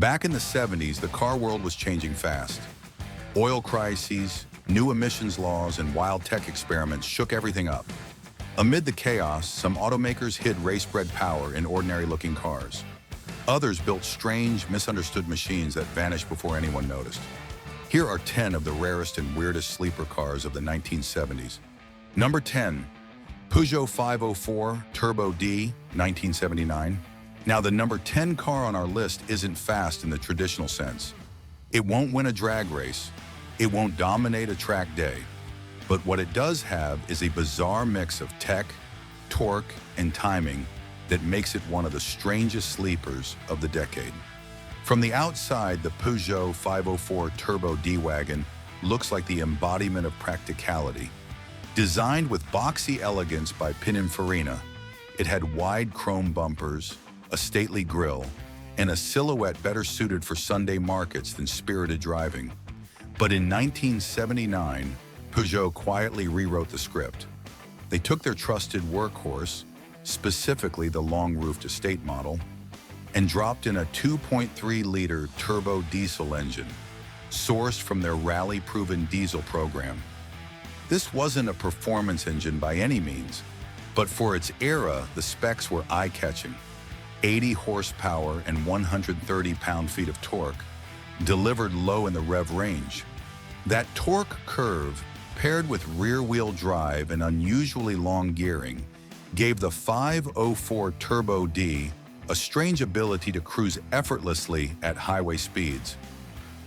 Back in the 70s, the car world was changing fast. Oil crises, new emissions laws, and wild tech experiments shook everything up. Amid the chaos, some automakers hid race-bred power in ordinary-looking cars. Others built strange, misunderstood machines that vanished before anyone noticed. Here are 10 of the rarest and weirdest sleeper cars of the 1970s. Number 10, Peugeot 504 Turbo D, 1979. Now, the number 10 car on our list isn't fast in the traditional sense. It won't win a drag race. It won't dominate a track day. But what it does have is a bizarre mix of tech, torque, and timing that makes it one of the strangest sleepers of the decade. From the outside, the Peugeot 504 Turbo D-Wagon looks like the embodiment of practicality. Designed with boxy elegance by Pininfarina, it had wide chrome bumpers, a stately grille, and a silhouette better suited for Sunday markets than spirited driving. But in 1979, Peugeot quietly rewrote the script. They took their trusted workhorse, specifically the long-roofed estate model, and dropped in a 2.3-liter turbo diesel engine, sourced from their rally-proven diesel program. This wasn't a performance engine by any means, but for its era, the specs were eye-catching. 80 horsepower and 130 pound-feet of torque, delivered low in the rev range. That torque curve, paired with rear-wheel drive and unusually long gearing, gave the 504 Turbo D a strange ability to cruise effortlessly at highway speeds,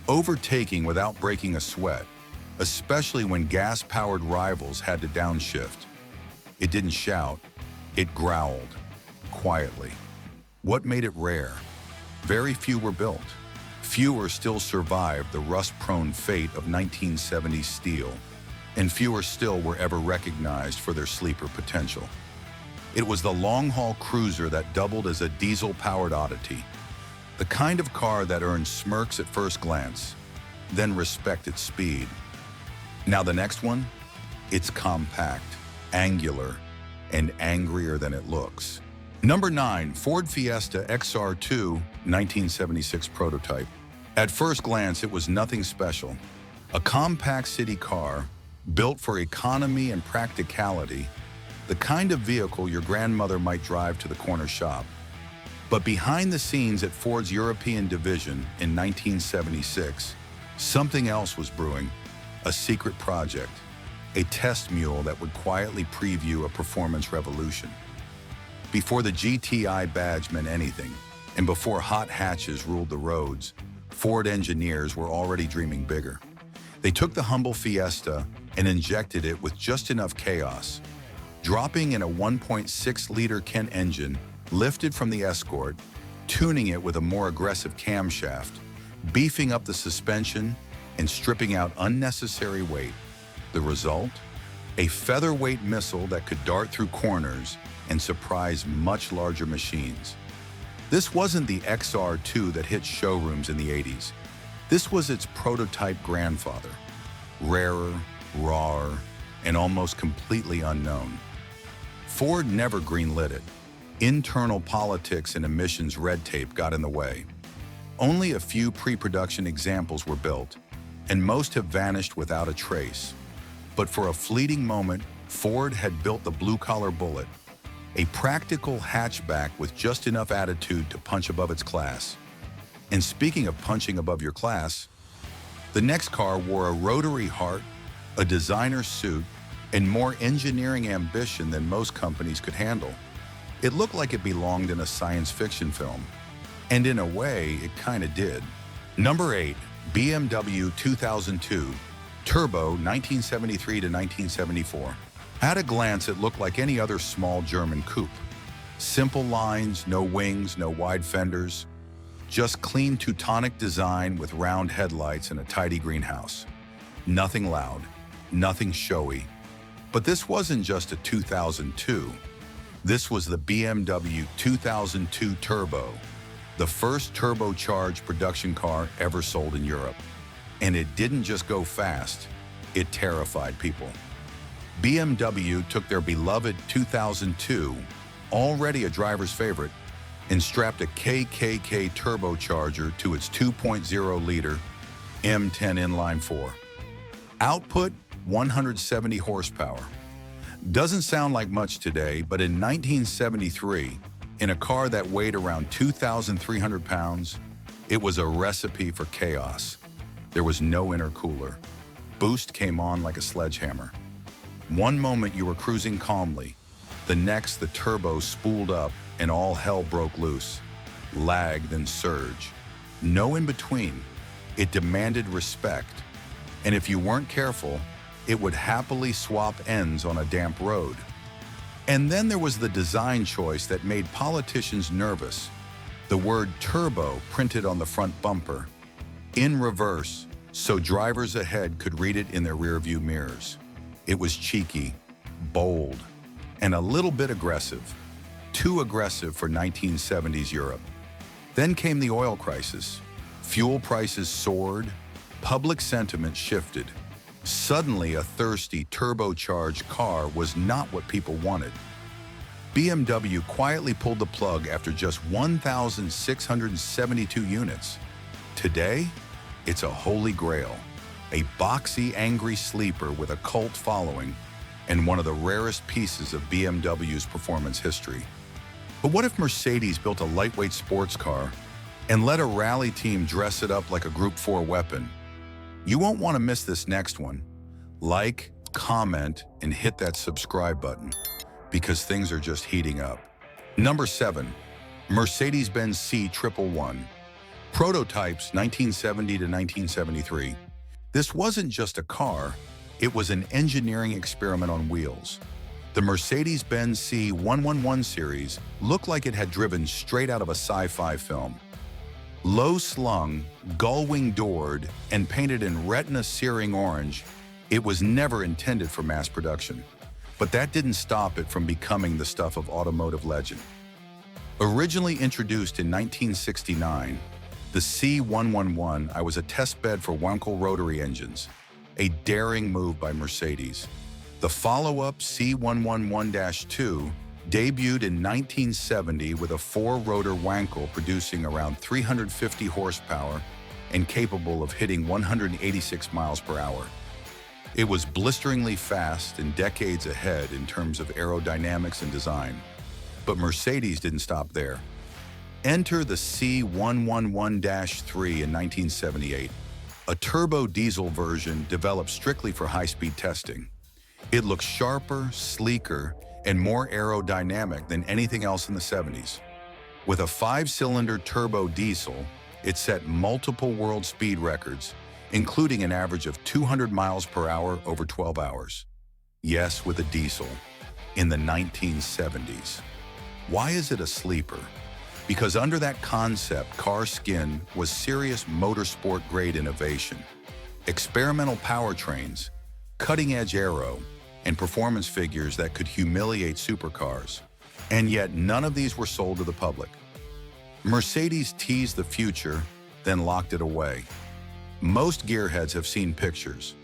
overtaking without breaking a sweat, especially when gas-powered rivals had to downshift. It didn't shout, it growled, quietly. What made it rare? Very few were built. Fewer still survived the rust-prone fate of 1970s steel, and fewer still were ever recognized for their sleeper potential. It was the long-haul cruiser that doubled as a diesel-powered oddity, the kind of car that earned smirks at first glance, then respect its speed. Now the next one? It's compact, angular, and angrier than it looks. Number 9, Ford Fiesta XR2, 1976 prototype. At first glance, it was nothing special. A compact city car, built for economy and practicality, the kind of vehicle your grandmother might drive to the corner shop. But behind the scenes at Ford's European division in 1976, something else was brewing, a secret project, a test mule that would quietly preview a performance revolution. Before the GTI badge meant anything, and before hot hatches ruled the roads, Ford engineers were already dreaming bigger. They took the humble Fiesta and injected it with just enough chaos, dropping in a 1.6-liter Kent engine lifted from the Escort, tuning it with a more aggressive camshaft, beefing up the suspension, and stripping out unnecessary weight. The result? A featherweight missile that could dart through corners and surprise much larger machines. This wasn't the XR2 that hit showrooms in the 80s. This was its prototype grandfather, rarer, rawer, and almost completely unknown. Ford never greenlit it. Internal politics and emissions red tape got in the way. Only a few pre-production examples were built, and most have vanished without a trace. But for a fleeting moment, Ford had built the blue-collar bullet, a practical hatchback with just enough attitude to punch above its class. And speaking of punching above your class, the next car wore a rotary heart, a designer suit, and more engineering ambition than most companies could handle. It looked like it belonged in a science fiction film. And in a way, it kinda did. Number 8, BMW 2002, Turbo, 1973 to 1974. At a glance, it looked like any other small German coupe. Simple lines, no wings, no wide fenders, just clean Teutonic design with round headlights and a tidy greenhouse. Nothing loud, nothing showy. But this wasn't just a 2002. This was the BMW 2002 Turbo, the first turbocharged production car ever sold in Europe. And it didn't just go fast, it terrified people. BMW took their beloved 2002, already a driver's favorite, and strapped a KKK turbocharger to its 2.0-liter M10 inline-4. Output, 170 horsepower. Doesn't sound like much today, but in 1973, in a car that weighed around 2,300 pounds, it was a recipe for chaos. There was no intercooler. Boost came on like a sledgehammer. One moment you were cruising calmly, the next the turbo spooled up and all hell broke loose. Lag, then surge. No in between. It demanded respect. And if you weren't careful, it would happily swap ends on a damp road. And then there was the design choice that made politicians nervous. The word turbo printed on the front bumper, in reverse, so drivers ahead could read it in their rearview mirrors. It was cheeky, bold, and a little bit aggressive. Too aggressive for 1970s Europe. Then came the oil crisis. Fuel prices soared, public sentiment shifted. Suddenly, a thirsty, turbocharged car was not what people wanted. BMW quietly pulled the plug after just 1,672 units. Today, it's a holy grail, a boxy, angry sleeper with a cult following and one of the rarest pieces of BMW's performance history. But what if Mercedes built a lightweight sports car and let a rally team dress it up like a Group 4 weapon? You won't want to miss this next one. Like, comment, and hit that subscribe button, because things are just heating up. Number 7, Mercedes-Benz C111. Prototypes 1970 to 1973. This wasn't just a car, it was an engineering experiment on wheels. The Mercedes-Benz C111 series looked like it had driven straight out of a sci-fi film. Low-slung, gull-wing doored, and painted in retina-searing orange, it was never intended for mass production. But that didn't stop it from becoming the stuff of automotive legend. Originally introduced in 1969, the C111 was a test bed for Wankel rotary engines, a daring move by Mercedes. The follow-up C111-2 debuted in 1970 with a 4-rotor Wankel producing around 350 horsepower and capable of hitting 186 miles per hour. It was blisteringly fast and decades ahead in terms of aerodynamics and design. But Mercedes didn't stop there. Enter the C111-3 in 1978, a turbo diesel version developed strictly for high-speed testing. It looked sharper, sleeker, and more aerodynamic than anything else in the 70s. With a 5-cylinder turbo diesel, it set multiple world speed records, including an average of 200 miles per hour over 12 hours. Yes, with a diesel, in the 1970s. Why is it a sleeper? Because under that concept, car skin was serious motorsport-grade innovation. Experimental powertrains, cutting-edge aero, and performance figures that could humiliate supercars. And yet none of these were sold to the public. Mercedes teased the future, then locked it away. Most gearheads have seen pictures,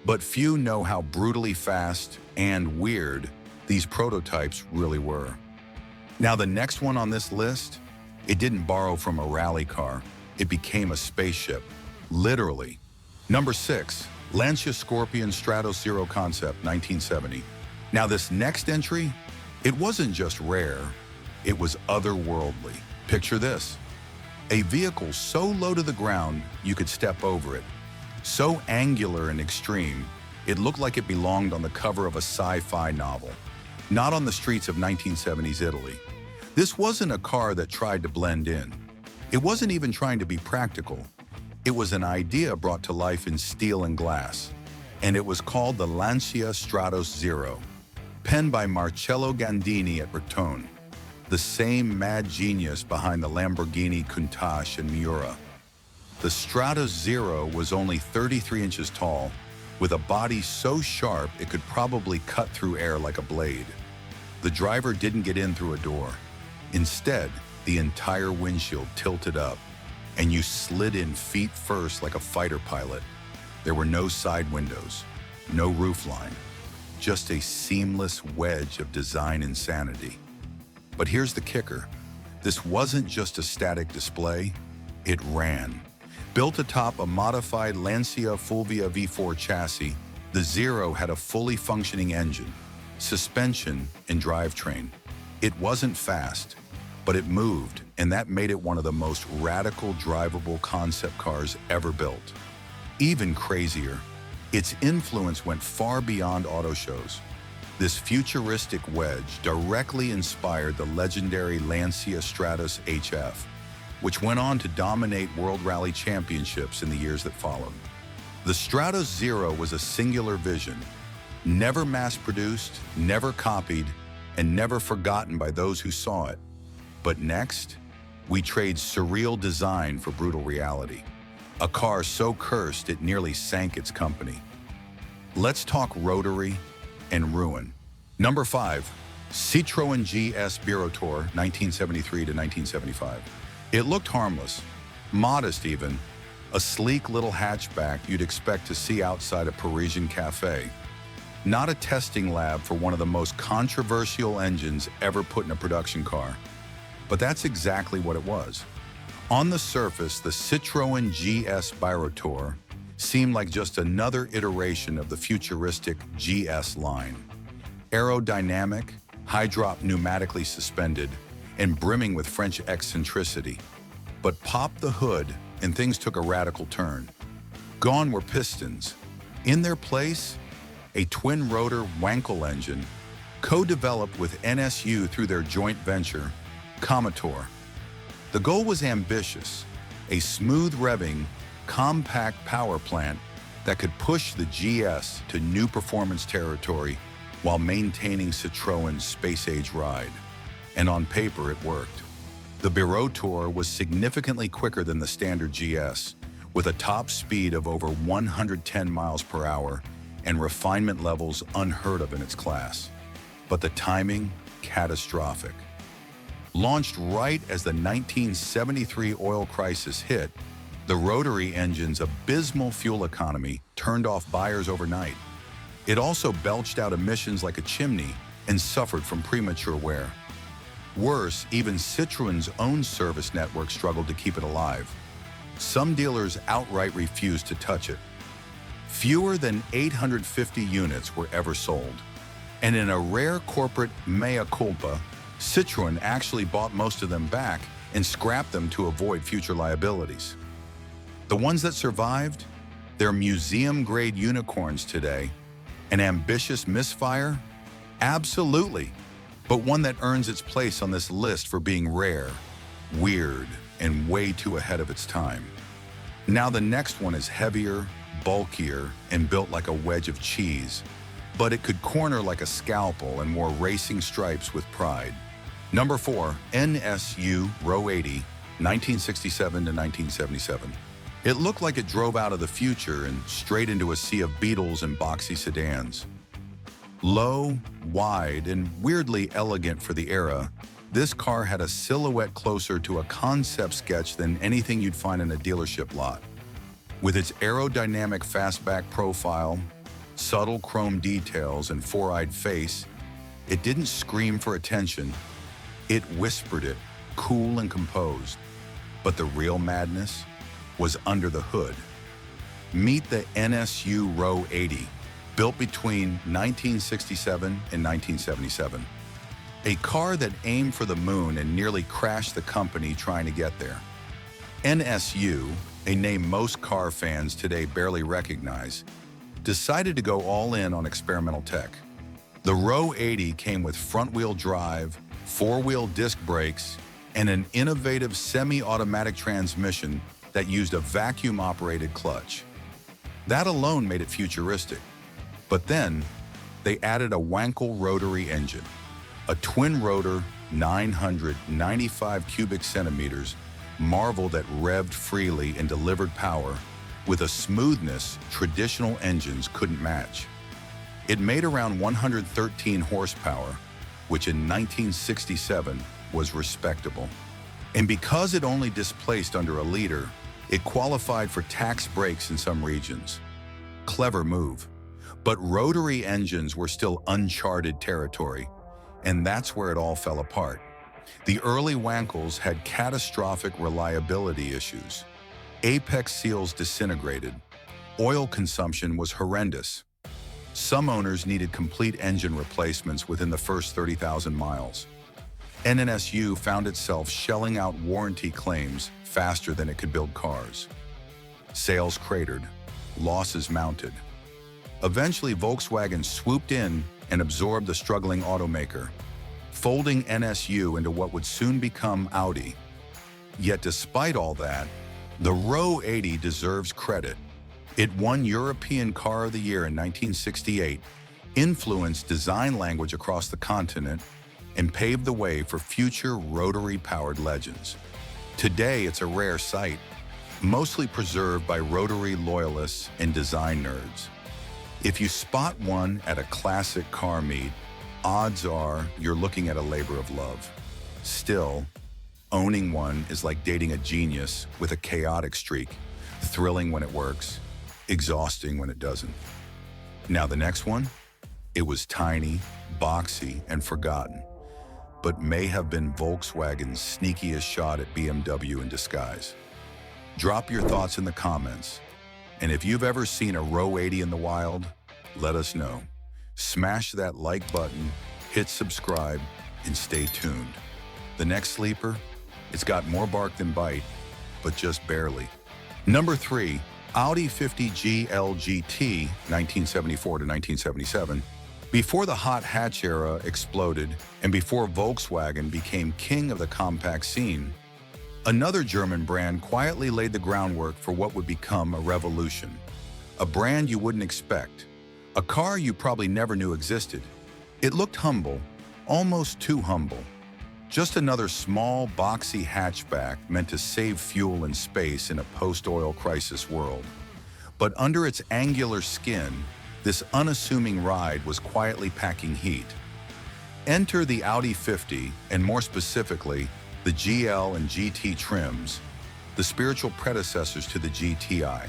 but few know how brutally fast and weird these prototypes really were. Now the next one on this list, it didn't borrow from a rally car, it became a spaceship, literally. Number 6, Lancia Stratos Zero Concept, 1970. Now this next entry, it wasn't just rare, it was otherworldly. Picture this, a vehicle so low to the ground you could step over it, so angular and extreme, it looked like it belonged on the cover of a sci-fi novel, not on the streets of 1970s Italy. This wasn't a car that tried to blend in. It wasn't even trying to be practical. It was an idea brought to life in steel and glass, and it was called the Lancia Stratos Zero, penned by Marcello Gandini at Bertone, the same mad genius behind the Lamborghini Countach and Miura. The Stratos Zero was only 33 inches tall, with a body so sharp it could probably cut through air like a blade. The driver didn't get in through a door. Instead, the entire windshield tilted up, and you slid in feet first like a fighter pilot. There were no side windows, no roofline, just a seamless wedge of design insanity. But here's the kicker. This wasn't just a static display, it ran. Built atop a modified Lancia Fulvia V4 chassis, the Zero had a fully functioning engine, suspension, and drivetrain. It wasn't fast, but it moved, and that made it one of the most radical drivable concept cars ever built. Even crazier, its influence went far beyond auto shows. This futuristic wedge directly inspired the legendary Lancia Stratos HF, which went on to dominate World Rally Championships in the years that followed. The Stratos Zero was a singular vision, never mass-produced, never copied, and never forgotten by those who saw it. But next, we trade surreal design for brutal reality. A car so cursed it nearly sank its company. Let's talk rotary and ruin. Number 5, Citroen GS Birotor, 1973 to 1975. It looked harmless, modest even, a sleek little hatchback you'd expect to see outside a Parisian cafe. Not a testing lab for one of the most controversial engines ever put in a production car. But that's exactly what it was. On the surface, the Citroen GS Birotor seemed like just another iteration of the futuristic GS line. Aerodynamic, high-drop pneumatically suspended, and brimming with French eccentricity. But pop the hood and things took a radical turn. Gone were pistons. In their place, a twin-rotor Wankel engine, co-developed with NSU through their joint venture, Commodore. The goal was ambitious, a smooth-revving, compact power plant that could push the GS to new performance territory while maintaining Citroen's space-age ride. And on paper, it worked. The Birotor was significantly quicker than the standard GS, with a top speed of over 110 miles per hour and refinement levels unheard of in its class. But the timing, catastrophic. Launched right as the 1973 oil crisis hit, the rotary engine's abysmal fuel economy turned off buyers overnight. It also belched out emissions like a chimney and suffered from premature wear. Worse, even Citroen's own service network struggled to keep it alive. Some dealers outright refused to touch it. Fewer than 850 units were ever sold. And in a rare corporate mea culpa, Citroen actually bought most of them back and scrapped them to avoid future liabilities. The ones that survived? They're museum-grade unicorns today. An ambitious misfire? Absolutely. But one that earns its place on this list for being rare, weird, and way too ahead of its time. Now the next one is heavier, bulkier, and built like a wedge of cheese, but it could corner like a scalpel and wore racing stripes with pride. Number 4, NSU Ro 80, 1967 to 1977. It looked like it drove out of the future and straight into a sea of Beetles and boxy sedans. Low, wide, and weirdly elegant for the era, this car had a silhouette closer to a concept sketch than anything you'd find in a dealership lot. With its aerodynamic fastback profile, subtle chrome details, and four-eyed face, it didn't scream for attention. It whispered it, cool and composed. But the real madness was under the hood. Meet the NSU Ro 80, built between 1967 and 1977. A car that aimed for the moon and nearly crashed the company trying to get there. NSU, a name most car fans today barely recognize, decided to go all in on experimental tech. The Ro 80 came with front-wheel drive, four-wheel disc brakes, and an innovative semi-automatic transmission that used a vacuum-operated clutch. That alone made it futuristic. But then, they added a Wankel rotary engine, a twin-rotor, 995 cubic centimeters, marvel that revved freely and delivered power with a smoothness traditional engines couldn't match. It made around 113 horsepower, which in 1967 was respectable. And because it only displaced under a liter, it qualified for tax breaks in some regions. Clever move. But rotary engines were still uncharted territory, and that's where it all fell apart. The early Wankels had catastrophic reliability issues. Apex seals disintegrated. Oil consumption was horrendous. Some owners needed complete engine replacements within the first 30,000 miles. NSU found itself shelling out warranty claims faster than it could build cars. Sales cratered, losses mounted. Eventually, Volkswagen swooped in and absorbed the struggling automaker, folding NSU into what would soon become Audi. Yet despite all that, the Ro 80 deserves credit. It won European Car of the Year in 1968, influenced design language across the continent, and paved the way for future rotary-powered legends. Today, it's a rare sight, mostly preserved by rotary loyalists and design nerds. If you spot one at a classic car meet, odds are you're looking at a labor of love. Still, owning one is like dating a genius with a chaotic streak, thrilling when it works, exhausting when it doesn't. Now the next one, it was tiny, boxy, and forgotten, but may have been Volkswagen's sneakiest shot at BMW in disguise. Drop your thoughts in the comments, and if you've ever seen a Ro 80 in the wild, let us know. Smash that like button, hit subscribe, and stay tuned. The next sleeper, it's got more bark than bite, but just barely. Number 3, Audi 50 GLGT 1974 to 1977. Before the hot hatch era exploded and before Volkswagen became king of the compact scene, another German brand quietly laid the groundwork for what would become a revolution. A brand you wouldn't expect. A car you probably never knew existed. It looked humble, almost too humble. Just another small, boxy hatchback meant to save fuel and space in a post-oil crisis world. But under its angular skin, this unassuming ride was quietly packing heat. Enter the Audi 50, and more specifically, the GL and GT trims, the spiritual predecessors to the GTI.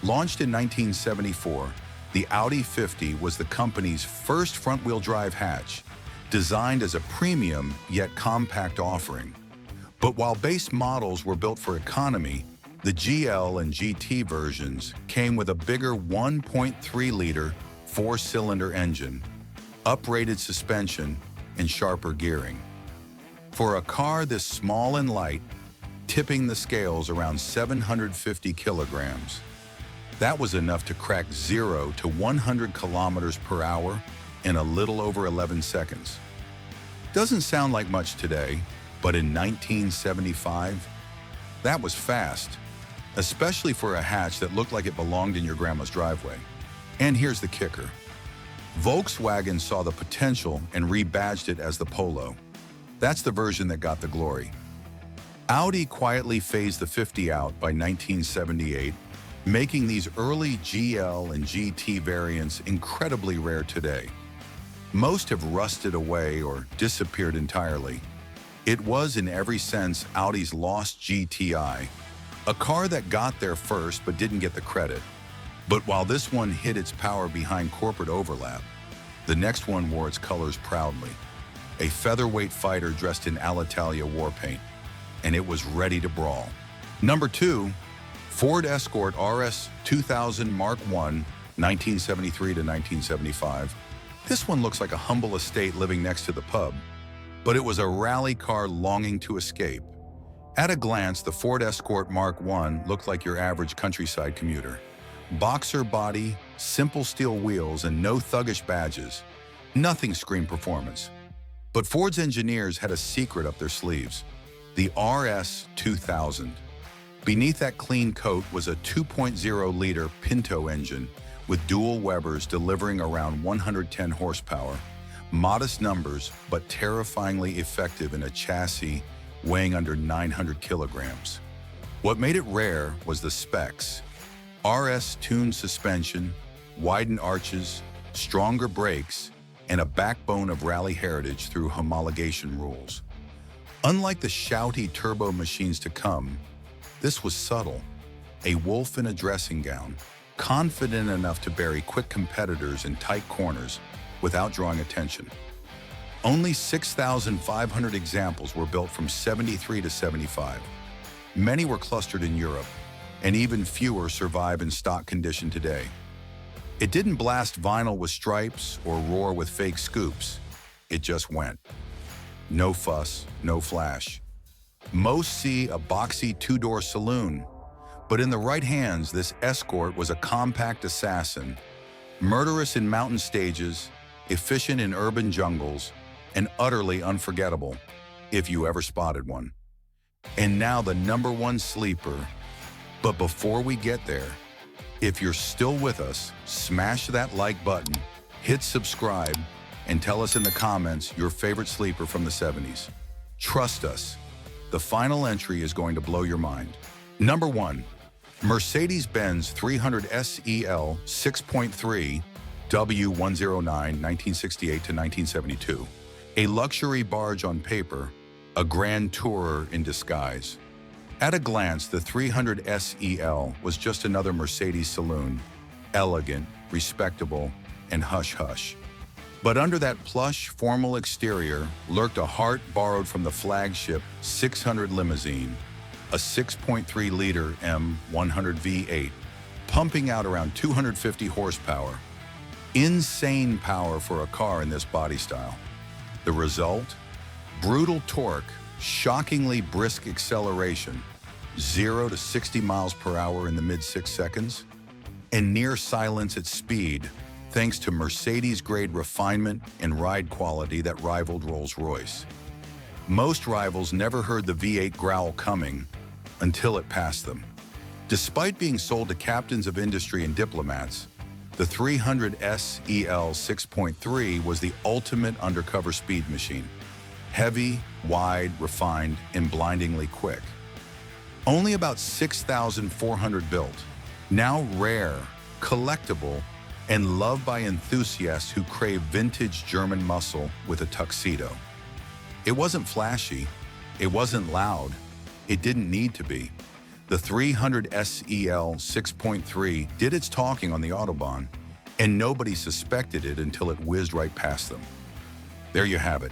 Launched in 1974, the Audi 50 was the company's first front-wheel drive hatch, designed as a premium yet compact offering. But while base models were built for economy, the GL and GT versions came with a bigger 1.3-liter four-cylinder engine, uprated suspension, and sharper gearing. For a car this small and light, tipping the scales around 750 kilograms, that was enough to crack 0 to 100 kilometers per hour in a little over 11 seconds. Doesn't sound like much today, but in 1975, that was fast, especially for a hatch that looked like it belonged in your grandma's driveway. And here's the kicker. Volkswagen saw the potential and rebadged it as the Polo. That's the version that got the glory. Audi quietly phased the 50 out by 1978, making these early GL and GT variants incredibly rare today. Most have rusted away or disappeared entirely. It was, in every sense, Audi's lost GTI, a car that got there first but didn't get the credit. But while this one hid its power behind corporate overlap, the next one wore its colors proudly. A featherweight fighter dressed in Alitalia war paint, and it was ready to brawl. Number 2, Ford Escort RS 2000 Mark I, 1973 to 1975. This one looks like a humble estate living next to the pub, but it was a rally car longing to escape. At a glance, the Ford Escort Mark I looked like your average countryside commuter. Boxer body, simple steel wheels, and no thuggish badges. Nothing screamed performance. But Ford's engineers had a secret up their sleeves: the RS 2000. Beneath that clean coat was a 2.0-liter Pinto engine with dual Webers delivering around 110 horsepower. Modest numbers, but terrifyingly effective in a chassis weighing under 900 kilograms. What made it rare was the specs. RS-tuned suspension, widened arches, stronger brakes, and a backbone of rally heritage through homologation rules. Unlike the shouty turbo machines to come, this was subtle, a wolf in a dressing gown, confident enough to bury quick competitors in tight corners without drawing attention. Only 6,500 examples were built from 73 to 75. Many were clustered in Europe, and even fewer survive in stock condition today. It didn't blast vinyl with stripes or roar with fake scoops. It just went. No fuss, no flash. Most see a boxy two-door saloon, but in the right hands, this Escort was a compact assassin, murderous in mountain stages, efficient in urban jungles, and utterly unforgettable, if you ever spotted one. And now the #1 sleeper. But before we get there, if you're still with us, smash that like button, hit subscribe, and tell us in the comments your favorite sleeper from the 70s. Trust us, the final entry is going to blow your mind. Number 1, Mercedes-Benz 300 SEL 6.3 W109 1968 to 1972. A luxury barge on paper, a grand tourer in disguise. At a glance, the 300 SEL was just another Mercedes saloon, elegant, respectable, and hush-hush. But under that plush, formal exterior lurked a heart borrowed from the flagship 600 limousine, a 6.3-liter M100 V8, pumping out around 250 horsepower. Insane power for a car in this body style. The result? Brutal torque, shockingly brisk acceleration, 0 to 60 miles per hour in the mid-6 seconds, and near silence at speed, thanks to Mercedes-grade refinement and ride quality that rivaled Rolls-Royce. Most rivals never heard the V8 growl coming until it passed them. Despite being sold to captains of industry and diplomats, the 300 SEL 6.3 was the ultimate undercover speed machine. Heavy, wide, refined, and blindingly quick. Only about 6,400 built, now rare, collectible, and loved by enthusiasts who crave vintage German muscle with a tuxedo. It wasn't flashy, it wasn't loud, it didn't need to be. The 300 SEL 6.3 did its talking on the Autobahn, and nobody suspected it until it whizzed right past them. There you have it.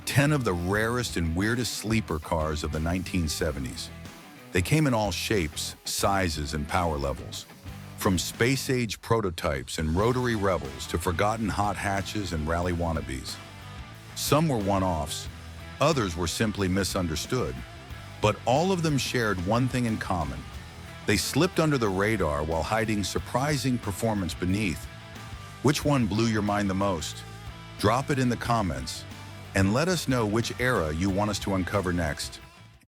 10 of the rarest and weirdest sleeper cars of the 1970s. They came in all shapes, sizes, and power levels. From space-age prototypes and rotary rebels to forgotten hot hatches and rally wannabes. Some were one-offs, others were simply misunderstood. But all of them shared one thing in common. They slipped under the radar while hiding surprising performance beneath. Which one blew your mind the most? Drop it in the comments, and let us know which era you want us to uncover next.